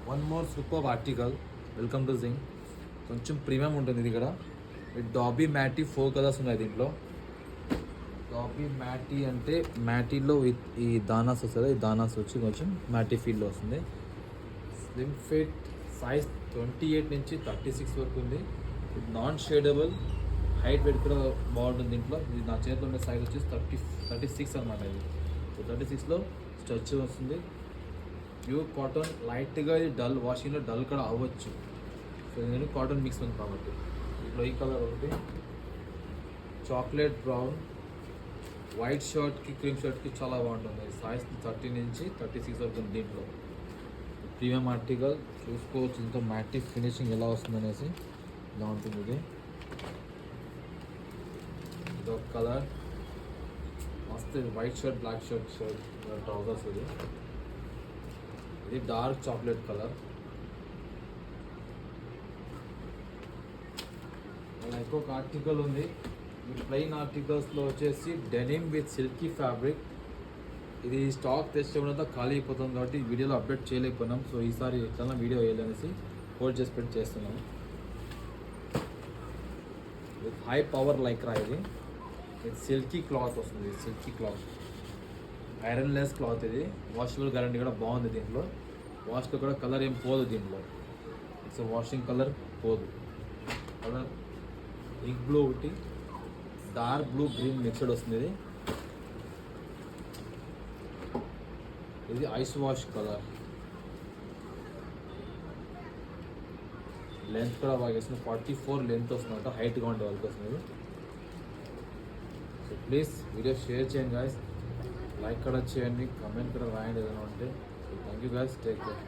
One more super article. Welcome to Zing. కొంచెం premium ఉంటుంది ఇది ఇక్కడ. డాబీ మ్యాటీ 4 కలర్స్ ఉన్నాయి దీంట్లో. డాబీ మ్యాటీ అంటే మ్యాటీలో విత్ ఈ దానాస్ వస్తుంది. ఈ దానాస్ వచ్చి కొంచెం మ్యాటీ ఫీల్డ్లో వస్తుంది. స్లిమ్ ఫిట్ సైజ్ 28 నుంచి 36 వరకు ఉంది. ఇది నాన్ షేడబుల్. హైట్ వెయిట్ కూడా బాగుంటుంది దీంట్లో. ఇది నా చేతిలో ఉండే సైజ్ వచ్చేసి 36 అనమాట. ఇది 36లో స్ట్రెచ్ వస్తుంది. Pure cotton. లైట్గా ఇది డల్ వాషింగ్లో డల్ కూడా అవ్వచ్చు. సో నేను కాటన్ మిక్స్ ఉంది కాబట్టి. ఇప్పుడు ఈ కలర్ ఒకటి చాక్లెట్ బ్రౌన్, వైట్ షర్ట్కి క్రీమ్ షర్ట్కి చాలా బాగుంటుంది. సైజ్ 30 నుంచి 36 వరకు ఉంది దీంట్లో. Premium article. చూసుకోవచ్చు ఇంత మ్యాటిక్ ఫినిషింగ్ ఎలా వస్తుంది అనేసి. ఇలా ఉంటుంది ఇది. ఇదొక కలర్ మస్తు. White shirt, black shirt trousers ఇది. ఇది డార్క్ చాక్లెట్ కలర్. అలా ఇంకొక ఆర్టికల్ ఉంది. ఈ ప్లెయిన్ ఆర్టికల్స్లో వచ్చేసి డెనిమ్ విత్ సిల్కీ ఫ్యాబ్రిక్. ఇది స్టాక్ తెచ్చేటప్పుడు ఖాళీ అయిపోతుంది కాబట్టి వీడియోలో అప్డేట్ చేయలేకపోయినాం. సో ఈసారి చాలా వీడియో వేయాలనేసి హోల్డ్ చేసి పెట్టి చేస్తున్నాము. విత్ హై పవర్ లైక్రా ఇది. ఇది సిల్కీ క్లాత్ వస్తుంది. Silky cloth, iron less cloth. ఇది వాషబుల్ గ్యారంటీ కూడా బాగుంది దీంట్లో. వాష్లో కూడా కలర్ ఏం పోదు దీంట్లో. ఇట్స్ వాషింగ్ కలర్ పోదు. కలర్ ఇంక్ బ్లూ ఒకటి, డార్క్ బ్లూ గ్రీన్ మిక్స్డ్ వస్తుంది. ఇది ఇది ఐస్ వాష్ కలర్. లెంత్ కూడా బాగా వేస్తుంది. 44 లెంత్ వస్తుందంట. హైట్గా ఉండే వాళ్ళకి వస్తుంది. సో ప్లీజ్ వీడియో షేర్ చేయండి గాయస్. లైక్ కూడా చేయండి, కమెంట్ కూడా రాయండి ఏదైనా ఉంటే. So thank you guys. Take care.